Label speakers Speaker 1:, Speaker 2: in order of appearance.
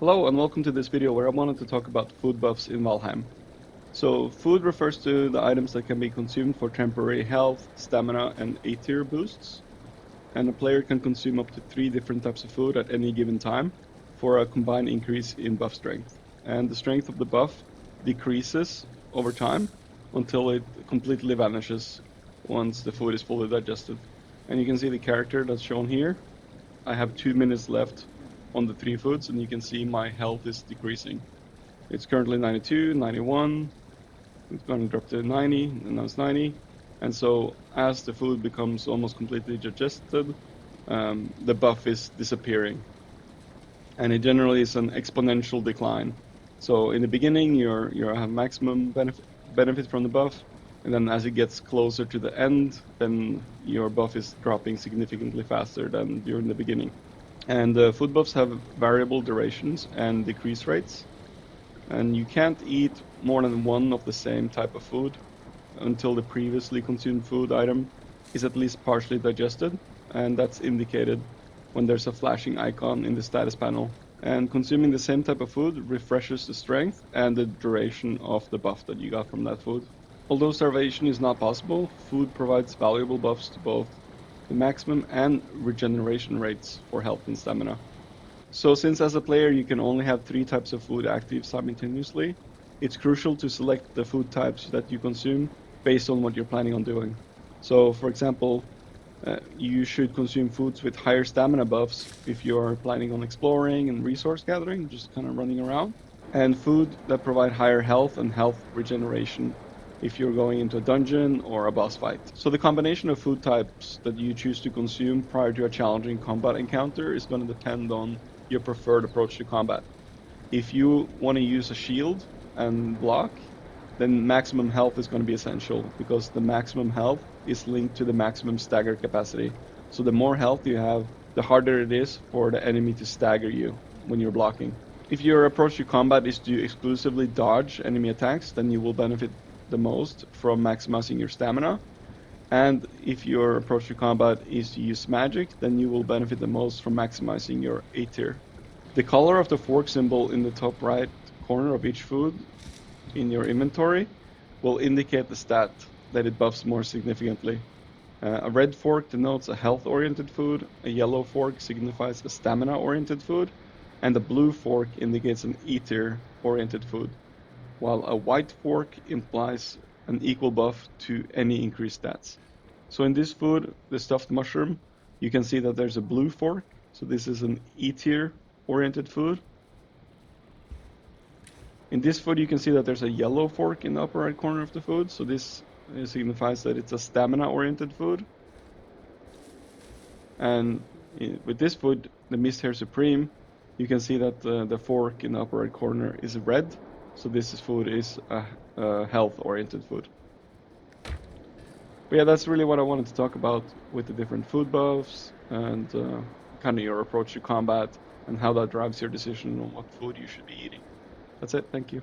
Speaker 1: Hello and welcome to this video where I wanted to talk about food buffs in Valheim. So food refers to the items that can be consumed for temporary health, stamina and eitr boosts. And a player can consume up to 3 different types of food at any given time for a combined increase in buff strength. And the strength of the buff decreases over time until it completely vanishes once the food is fully digested. And you can see the character that's shown here. I have 2 minutes left on the 3 foods, and you can see my health is decreasing. It's currently 92, 91, it's going to drop to 90, and now it's 90. And so as the food becomes almost completely digested, the buff is disappearing. And it generally is an exponential decline. So in the beginning, you have maximum benefit from the buff, and then as it gets closer to the end, then your buff is dropping significantly faster than during the beginning. And food buffs have variable durations and decrease rates. And you can't eat more than one of the same type of food until the previously consumed food item is at least partially digested. And that's indicated when there's a flashing icon in the status panel. And consuming the same type of food refreshes the strength and the duration of the buff that you got from that food. Although starvation is not possible, food provides valuable buffs to both the maximum and regeneration rates for health and stamina. So since as a player you can only have 3 types of food active simultaneously, it's crucial to select the food types that you consume based on what you're planning on doing. So for example, you should consume foods with higher stamina buffs if you're planning on exploring and resource gathering, just kind of running around, and food that provide higher health and health regeneration if you're going into a dungeon or a boss fight. So the combination of food types that you choose to consume prior to a challenging combat encounter is going to depend on your preferred approach to combat. If you want to use a shield and block, then maximum health is going to be essential, because the maximum health is linked to the maximum stagger capacity. So the more health you have, the harder it is for the enemy to stagger you when you're blocking. If your approach to combat is to exclusively dodge enemy attacks, then you will benefit the most from maximizing your stamina. And if your approach to combat is to use magic, then you will benefit the most from maximizing your eitr. The color of the fork symbol in the top right corner of each food in your inventory will indicate the stat that it buffs more significantly. A red fork denotes a health-oriented food, a yellow fork signifies a stamina-oriented food, and a blue fork indicates an eitr-oriented food, while a white fork implies an equal buff to any increased stats. So in this food, the stuffed mushroom, you can see that there's a blue fork, so this is an eitr-oriented food. In this food, you can see that there's a yellow fork in the upper right corner of the food, so this signifies that it's a stamina-oriented food. And with this food, the Mist Hair Supreme, you can see that the fork in the upper right corner is red, so this food is a health-oriented food. But yeah, that's really what I wanted to talk about with the different food buffs and kind of your approach to combat and how that drives your decision on what food you should be eating. That's it. Thank you.